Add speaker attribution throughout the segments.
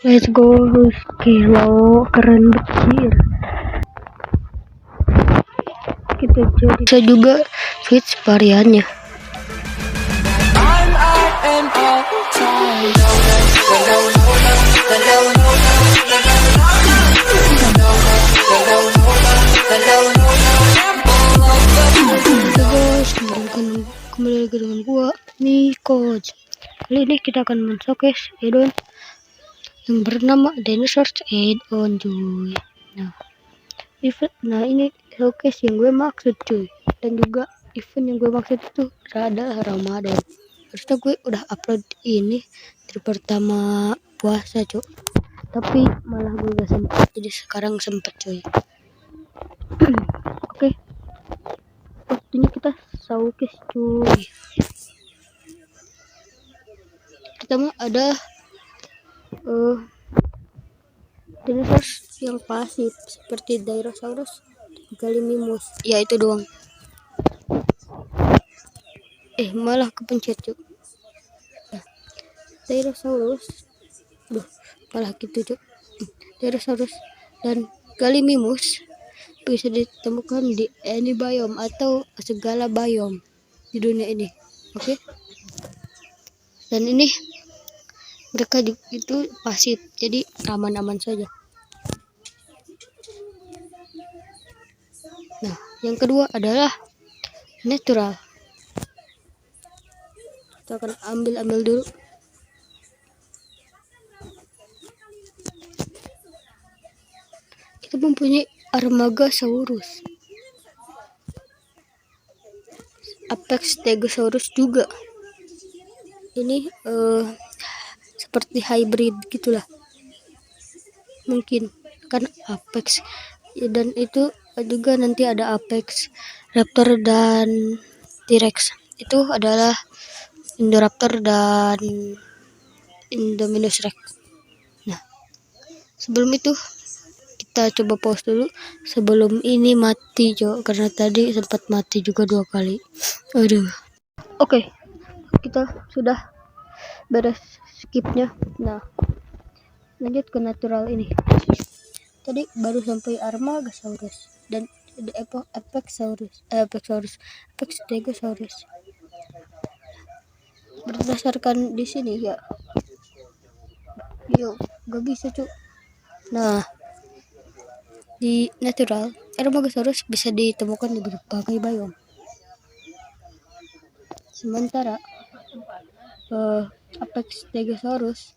Speaker 1: Let's go, Kilo, keren becir. Kita jadi bisa juga switch variannya. Guys, kembali lagi dengan gua Miko. Kali ini kita akan men-showcase add-on yang bernama Dinosaurs Add-on, cuy. Nah ini showcase yang gue maksud, cuy. Dan juga event yang gue maksud itu adalah Ramadan. Harusnya gue udah upload ini dari pertama puasa, cuy. Tapi malah gue gak sempet, jadi sekarang sempet, cuy. Oke. Waktunya kita showcase, cuy. Pertama ada dinosaurus yang pasif seperti Dinosaurus Gallimimus. Ya itu doang. Malah kepencet, cuy. Dinosaurus malah gitu, cuy. Dinosaurus dan Gallimimus bisa ditemukan di any biome atau segala biome di dunia ini. Oke. Dan ini mereka itu pasif, jadi aman-aman saja. Nah, yang kedua adalah natural. Kita akan ambil dulu. Kita mempunyai Armagasaurus, Apex Stegosaurus juga. Ini seperti hybrid gitulah. Mungkin kan Apex, dan itu juga nanti ada Apex Raptor dan T-Rex. Itu adalah Indoraptor dan Indominus Rex. Nah, sebelum itu kita coba pause dulu sebelum ini mati, Jo, karena tadi sempat mati juga 2 kali. Aduh. Oke, kita sudah beres skipnya. Nah, lanjut ke natural ini. Tadi baru sampai Armagasaurus dan Apex Stegosaurus. Berdasarkan di sini ya. Yo, gak bisa, Cuk. Nah, di natural Armagasaurus bisa ditemukan di berbagai biome. Sementara Apex Stegosaurus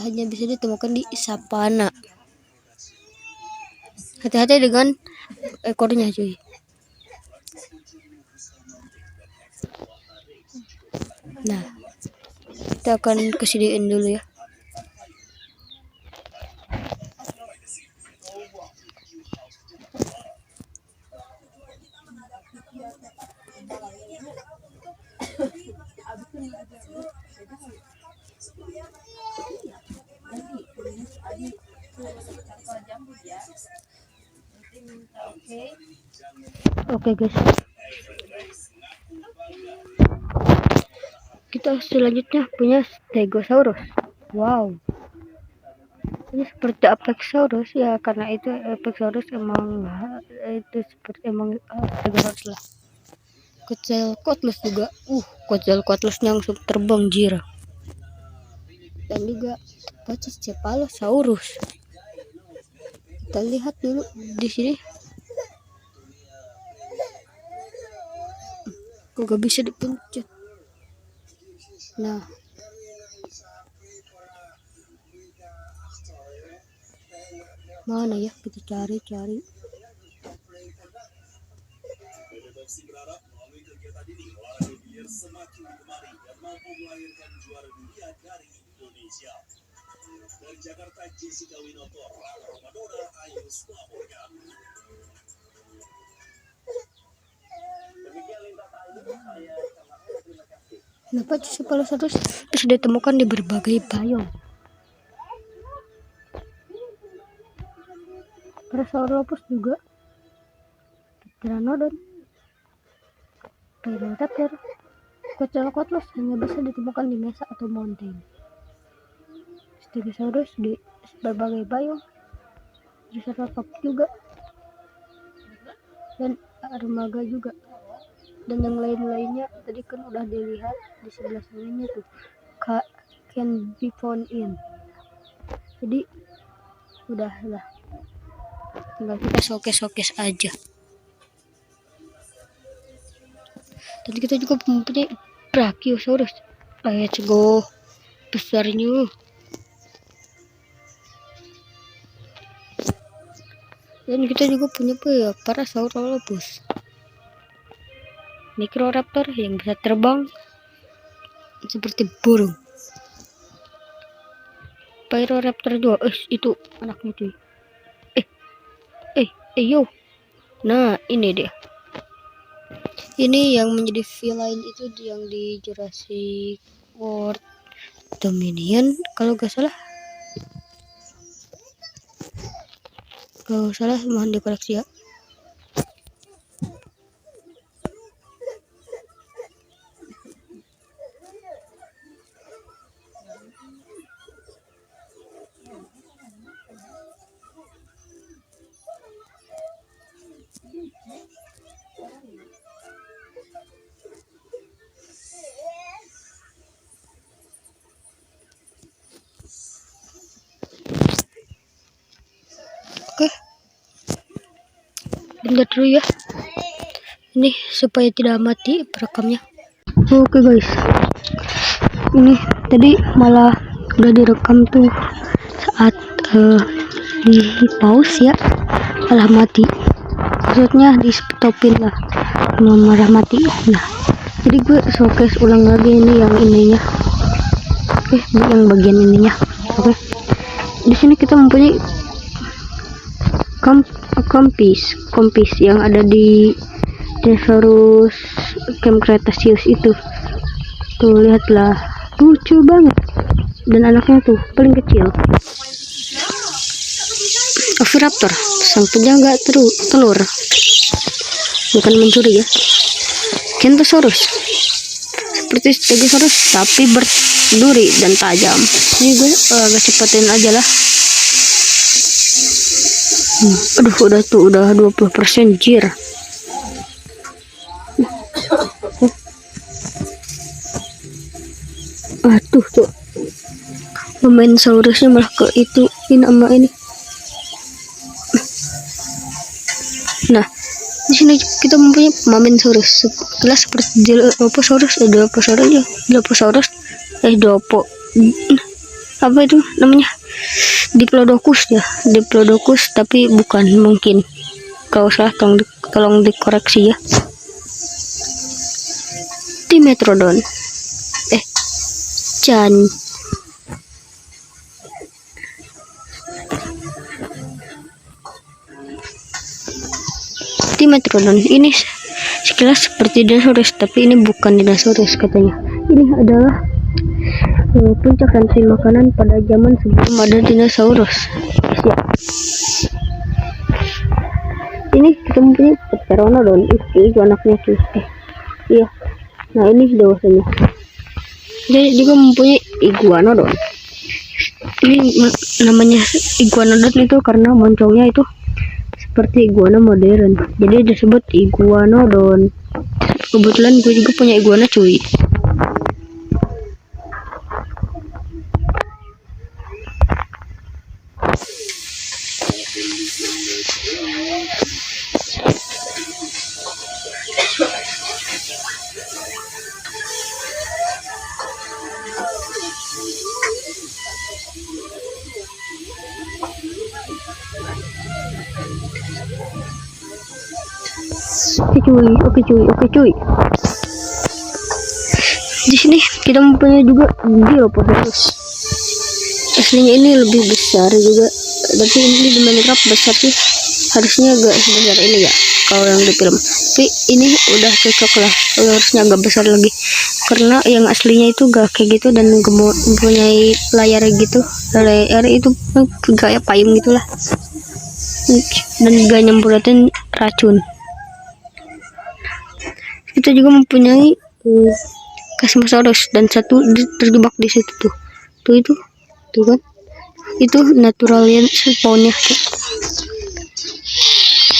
Speaker 1: hanya bisa ditemukan di savana. Hati-hati dengan ekornya, cuy. Nah, kita akan kesediain dulu ya. Oke, guys. Kita selanjutnya punya Stegosaurus. Wow. Ini seperti Apexaurus ya, karena itu Apexaurus emang itu seperti emang Stegosaurus lah. Quetzalcoatlus juga. Quetzalcoatlusnya langsung terbang, jir. Dan juga Pachycephalosaurus. Kita lihat dulu di sini. Kok gak bisa dipencet? Nah, mana ya, kita cari.
Speaker 2: Dari Jakarta, Jessica Winoto, Ramadan, Ayu melaporkan.
Speaker 1: kenapa Pachycephalosaurus bisa ditemukan di berbagai biome? Parasaurolophus juga, Pteranodon, Pteranodactyl, Quetzalcoatlus hanya bisa ditemukan di mesa atau mountain. Stegosaurus di berbagai biome, Triceratops juga, dan Armaga juga, dan yang lain-lainnya tadi kan udah dilihat di sebelah sininya tuh can be found in. Jadi udahlah, tinggal kita showcase aja. Tadi kita juga mempunyai Brachiosaurus. Let's go, besarnya. Dan kita juga punya Parasaurolophus, Microraptor yang bisa terbang seperti burung. Pyroraptor 2, itu anaknya cuy. Yo. Nah, ini dia. Ini yang menjadi villain itu yang di Jurassic World Dominion kalau gak salah. Kalau salah mohon dikoreksi ya. Oke. Bentar dulu ya. Ini supaya tidak mati perekamnya. Oke guys. Ini tadi malah udah direkam tuh saat di pause ya, malah mati. Maksudnya di stopin lah, malah mati. Nah, jadi gue showcase ulang lagi ini yang ininya. Oke, yang bagian ininya. Oke. Di sini kita mempunyai kompis yang ada di Dinosaurus Camp Cretaceous itu. Tuh lihatlah, lucu banget. Dan anaknya tuh paling kecil. Oviraptor, sang penjaga telur. Bukan mencuri ya. Kentosaurus, seperti Stegosaurus tapi berduri dan tajam. Ini gue agak cepetin aja lah. Aduh, udah 20% jir. Tuh pemain saurusnya malah ke itu sama ini. Nah, di sini kita mempunyai Mamensaurus, sekelas seperti Dilophosaurus, apa itu namanya, Diplodocus ya, Diplodocus tapi bukan, mungkin kalau salah tolong dikoreksi ya. Dimetrodon, Chan. Dimetrodon ini sekilas seperti dinosaurus, tapi ini bukan dinosaurus katanya. Ini adalah puncak rantai makanan pada zaman sebelum ada dinosaurus. Ya. Ini kita mempunyai Pteranodon, itu anaknya tuh. Iya. Nah, ini dewasanya. Jadi juga mempunyai Iguanodon. Ini namanya Iguanodon itu karena moncongnya itu seperti iguana modern, jadi disebut Iguanodon. Kebetulan gue juga punya iguana cuy. Oke cuy. Di sini kita mempunyai juga Dilophosaurus. Aslinya ini lebih besar juga, tapi ini di Minecraft besar sih, harusnya agak sebesar ini ya kalau yang di film. Tapi ini udah cocok lah, harusnya agak besar lagi, karena yang aslinya itu gak kayak gitu dan mempunyai layar gitu, layar itu kayak payung gitulah, dan gak nyemprotin racun. Kita juga mempunyai Chasmosaurus dan satu terjebak di situ tuh kan. itu naturalnya spawnnya.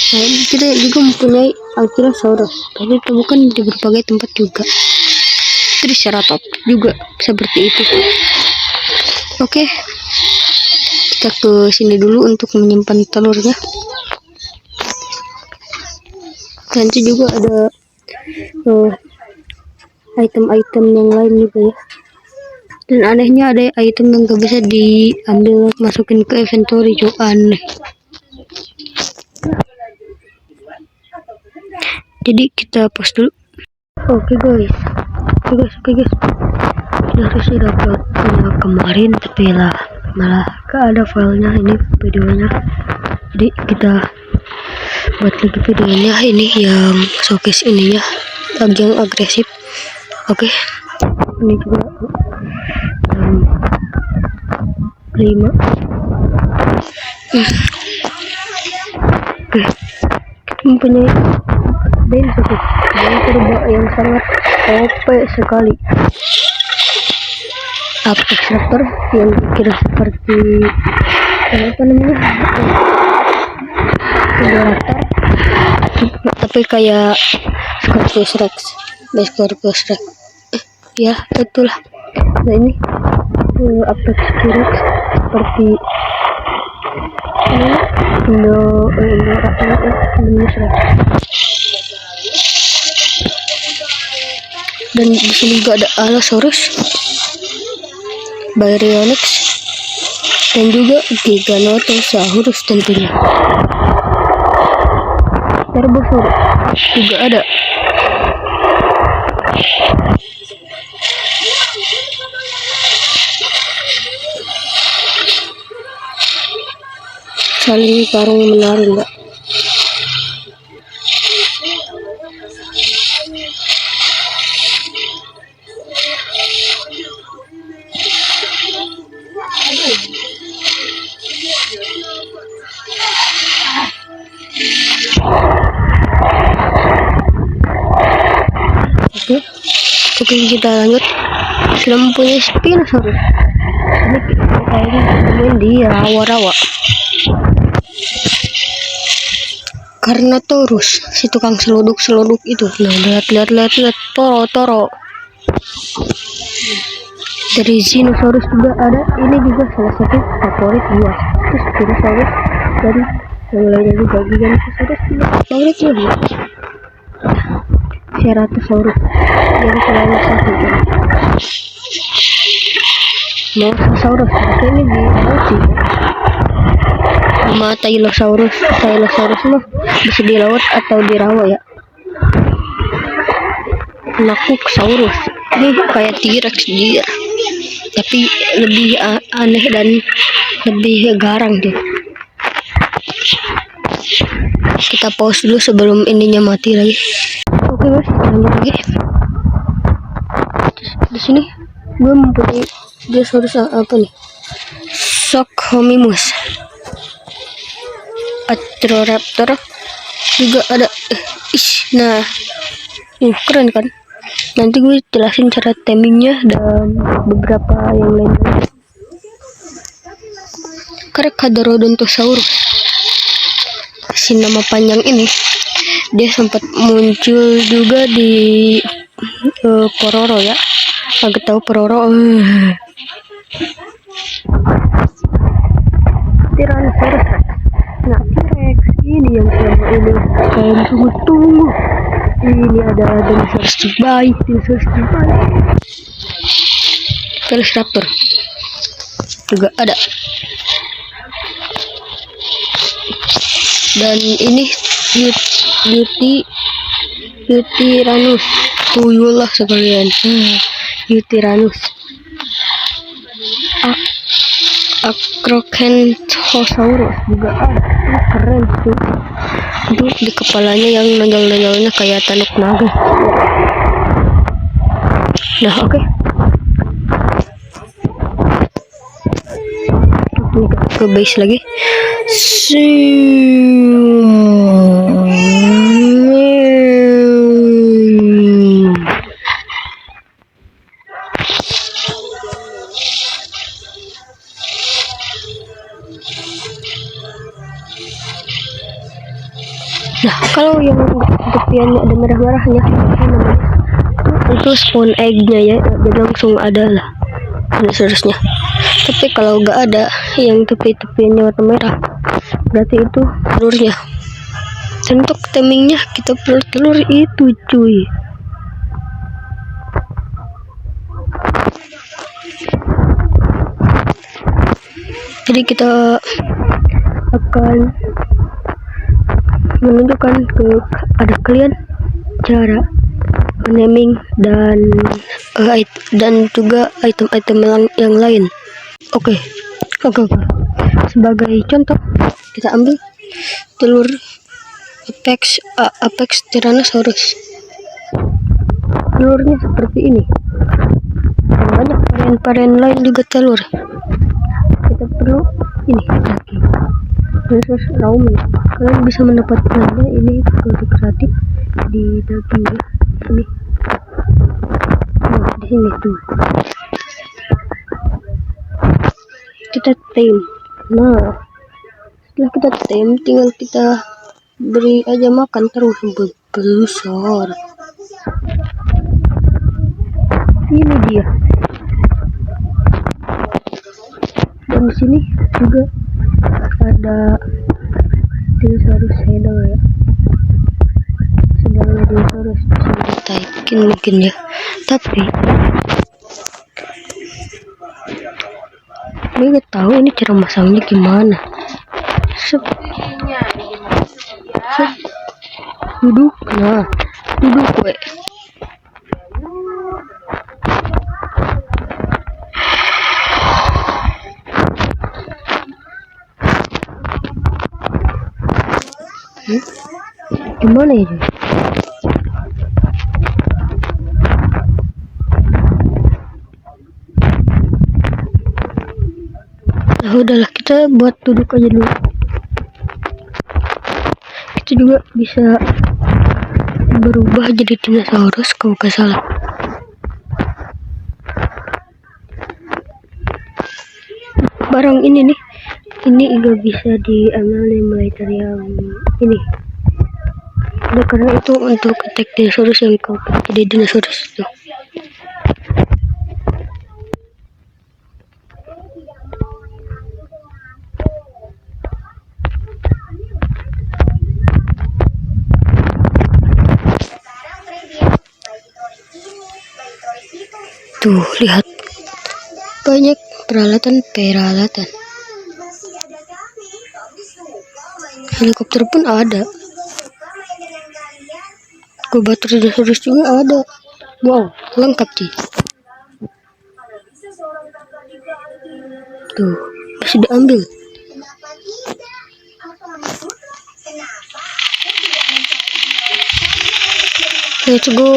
Speaker 1: Nah, kita juga mempunyai Ankylosaurus, tapi ditemukan di berbagai tempat juga. Triceratops juga seperti itu. Oke, kita ke sini dulu untuk menyimpan telurnya. Nanti juga ada item-item yang lain juga ya. Dan anehnya ada item yang gak bisa diambil masukin ke inventory, aneh. Jadi kita pause dulu. Oke guys. Kita harusnya dapat kemarin, tapi malah gak ada filenya ini videonya. Jadi kita buat lagi videonya ini yang showcase ininya, yang agresif. Oke. Ini juga 5. Oke, kita mempunyai terbang yang sangat OP sekali. Apex Raptor yang kira seperti apa namanya, Raptor, tapi kayak Scorpius Rex, ya betul. Nah ini Apex T-Rex seperti Indonesia. Dan di sini juga ada Allosaurus, Baryonyx, dan juga Giganotosaurus tentunya. Tarbosaurus juga ada. Saling tarung menarung enggak? Oke, kita lanjut. Sudah mempunyai Spinosaurus. Ini kayaknya di rawa-rawa. Carnotaurus, si tukang seluduk itu. Nah, lihat toro. Dari Spinosaurus juga ada. Ini juga salah satu favorit gua. Terus Spinosaurus dari yang lainnya juga Giganotosaurus juga favorit gua. Ceratosaurus jadi selalu satu. Mosasaurus ini di laut sama Tylosaurus mah bisa di laut atau di rawa ya. Nakuksaurus ini kayak T-Rex dia, tapi lebih aneh dan lebih garang deh. Kita pause dulu sebelum ininya mati lagi. Oke guys, lanjut lagi. Di sini gue mempunyai dinosaurus apa nih? Sockhomimus, Atroraptor juga ada. Nah, keren kan? Nanti gue jelasin cara tamingnya dan beberapa yang lainnya. Carcharodontosaurus, si nama panjang ini dia sempat muncul juga di Pororo ya. Agak tahu Pororo. Tyrannosaurus Rex. Nah, T-Rex ini yang selama ini kalian tunggu. Ini ada dinosaurus terbaik. Velociraptor juga ada. Dan ini Yutyrannus, tuyul lah sekalian. Yutyrannus. Acrocanthosaurus juga ada. Keren tuh. Itu di kepalanya yang nonjol-nonjolnya kayak tanduk naga. Nah, oke. Ke base lagi. Nah, kalau yang tepiannya ada merah-merahnya, apa namanya? Itu spawn egg-nya ya, jadi langsung ada lah dinosaurusnya. Tapi kalau nggak ada yang tepi-tepiannya warna merah, berarti itu telurnya. Dan untuk timingnya kita perlu telur itu, cuy. Jadi kita akan menunjukkan ke ada kalian cara naming dan juga item-item yang lain. Oke. Sebagai contoh, kita ambil telur Apex Tyrannosaurus. Telurnya seperti ini. Banyak varian-varian lain juga telur. Kita perlu ini daging. Terus ramen. Kalian bisa mendapatkannya ini kalau gratis di daging ya. Ini. Nah, di sini tuh. Kita tame. Nah, setelah kita tame, tinggal kita beri aja makan terus sampai besar. Ini dia. Dan di sini juga ada dinosaurus shadow ya. Sedangnya dinosaurus bisa ditaikin mungkin ya. Tapi gue gak tahu ini cara masangnya gimana. Duduk, nah, duduk gue. Gimana ya? Nah, udahlah, kita buat duduk aja dulu. Kita juga bisa berubah jadi dinosaurus kalau gak salah. Barang ini nih, ini juga bisa diambil nih mulai dari yang ini. Nah, karena itu untuk attack dinosaurus yang kau jadi dinosaurus itu. Tuh, lihat. Banyak peralatan. Helikopter pun ada. Inkubator dinosaurus juga ada. Wow, lengkap sih. Tuh, bisa diambil. Let's go.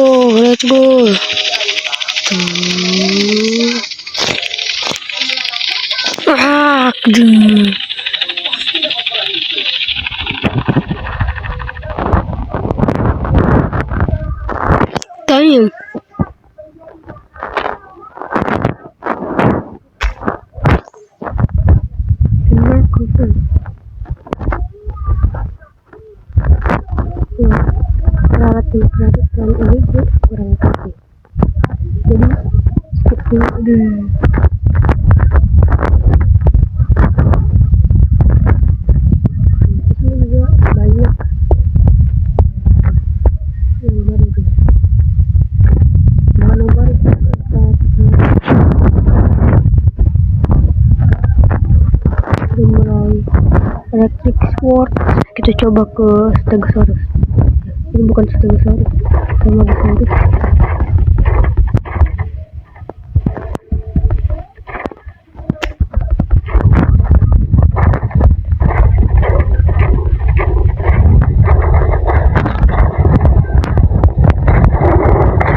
Speaker 1: Damn. Peralatan ini gue kurang kasih. Jadi seperti ini. Ini juga banyak yang baru juga. Baru mulai electric sword. Kita coba ke Stegosaurus. Ini bukan Stegosaurus, Stegosaurus.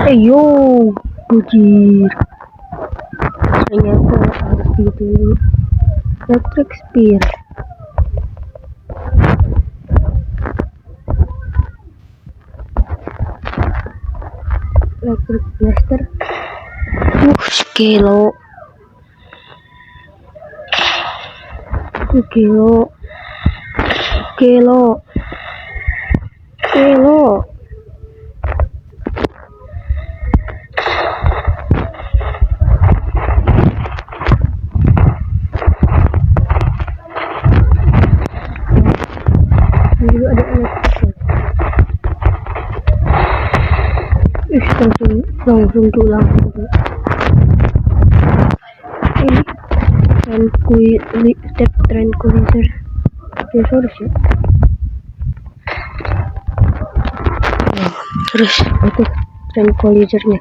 Speaker 1: Ayo, bujir. Ternyata harus gitu. Electric spear. Electric blaster. Kilo. ada elektrik. Langsung tulang. Ini tranquilizer dinosaurus ya. Nah, terus itu tranquilizernya.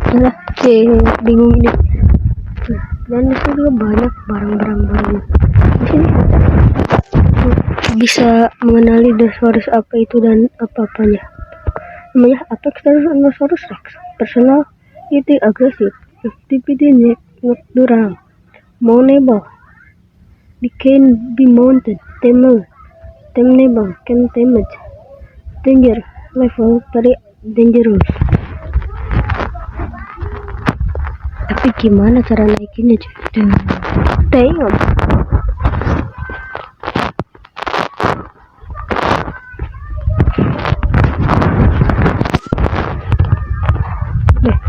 Speaker 1: Alah, bingung ini. Dan di sini juga banyak barang-barang baru. Di sini bisa mengenali dinosaurus apa itu dan apa-apanya. Namanya Apex Tyrannosaurus Rex. Personal, eating aggressive, activity nocturnal, mountable. They can be mounted, tameable, can damage, danger level very dangerous. Tapi gimana cara naikinnya cuy? Tengok.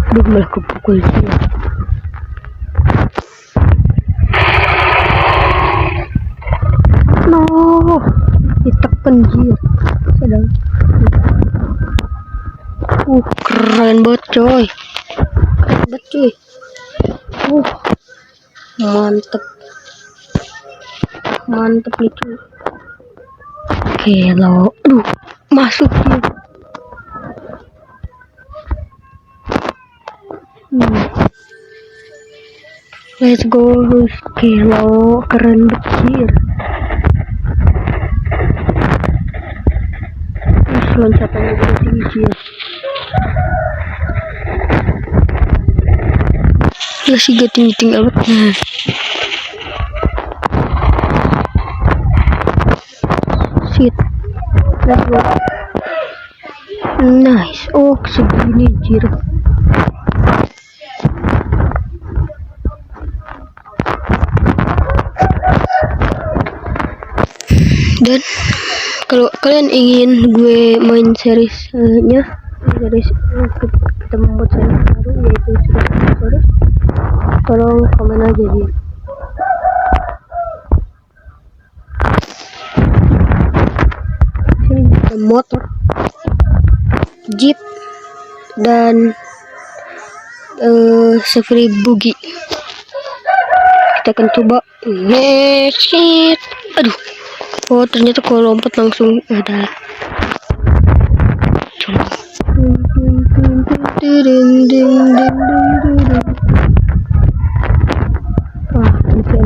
Speaker 1: Aduh, malah kepukul sih. No, ditekan jir. Sedang. Keren banget coy. Keren banget cuy. Mantep nih cuy. Oke lo, masuk dia. Let's go, oke lo, keren banget. Terus loncatannya juga tinggi ya. Masih gak tinggi amat. Shit. Nice. Oh, segini jir. Dan kalau kalian ingin gue main seriesnya, kita membuat series baru yaitu Spinosaurus, tolong komen aja di sini. Ada motor, jeep, dan safari buggy. Kita akan coba. Shit. Aduh. Oh, ternyata kalau lompat langsung ada. Coba. Wah, ini kan.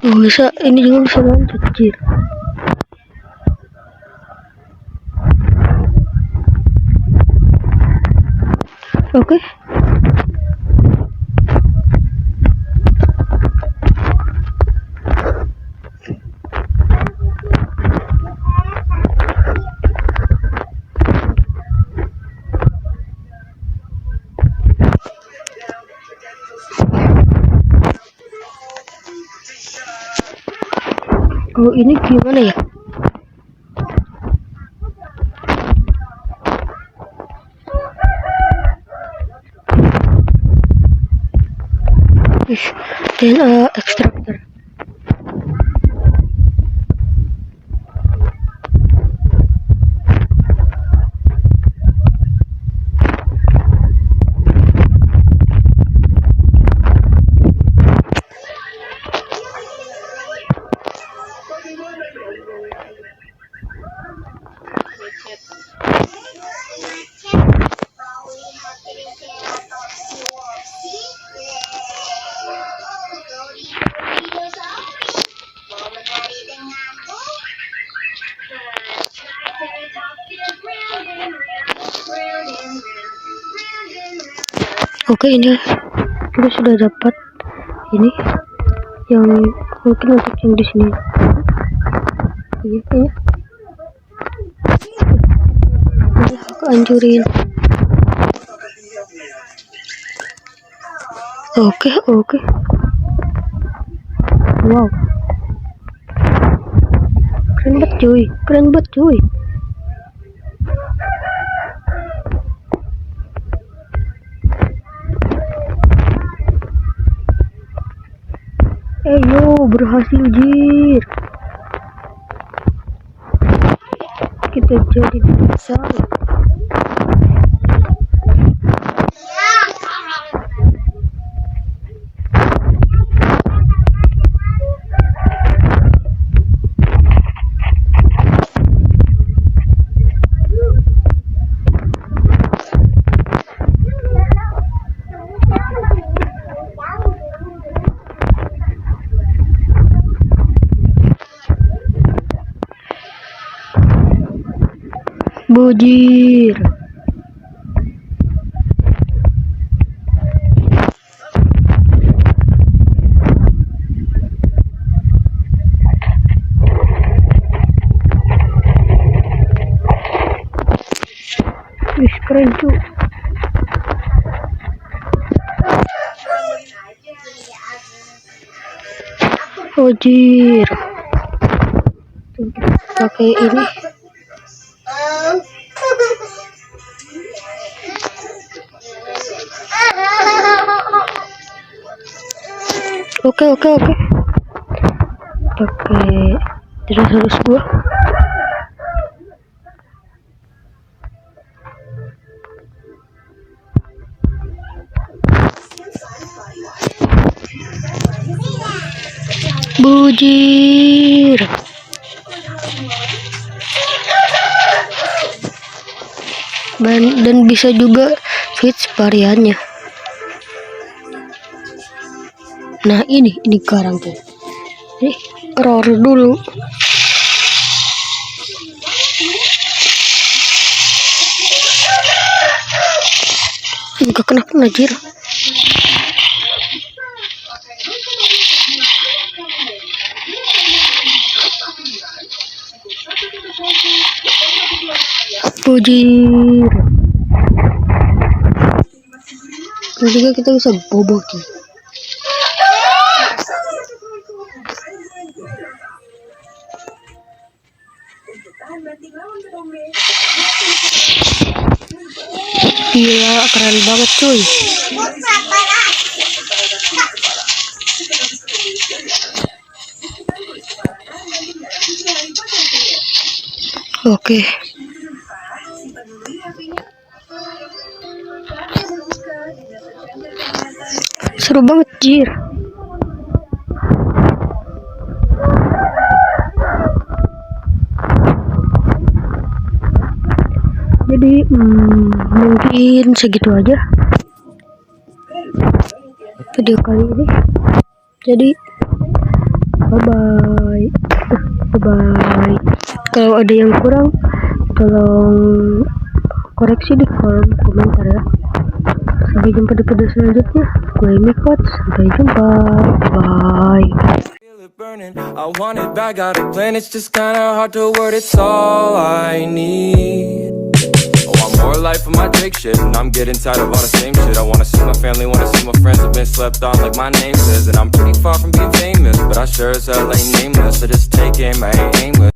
Speaker 1: Oh, bisa, ini juga bisa loncat, jir. Oke. Oh, ini gimana ya? DNA extractor. Oke, ini kita sudah dapat ini yang mungkin untuk yang di sini. Iya, kayaknya. Udah aku anjurin. Oke, oke. Wow. Keren banget cuy, keren banget cuy. Yo, berhasil jir. Kita jadi besar. Bujir. Wih, keren tuh. Bujir. Pakai ini. Oke. Pakai terus gua. Bujir. Dan bisa juga switch variannya. Nah ini sekarang tuh. Nih roar dulu. Enggak kena jir. Bujir. Terus juga kita bisa bobo tuh. Gila, keren banget cuy. Oke. Seru banget jir. Jadi mungkin segitu aja video kali ini. Jadi bye bye. Kalau ada yang kurang tolong koreksi di kolom komentar ya. Sampai jumpa di video selanjutnya. Gue Mikot, sampai jumpa. Bye.
Speaker 3: I want it back, got a plan, it's just kinda hard to word, it's all I need. I want more life of my Drake shit, and I'm getting tired of all the same shit. I wanna see my family, wanna see my friends, I've been slept on like my name says. And I'm pretty far from being famous, but I sure as hell ain't nameless. I just take aim, I ain't aimless.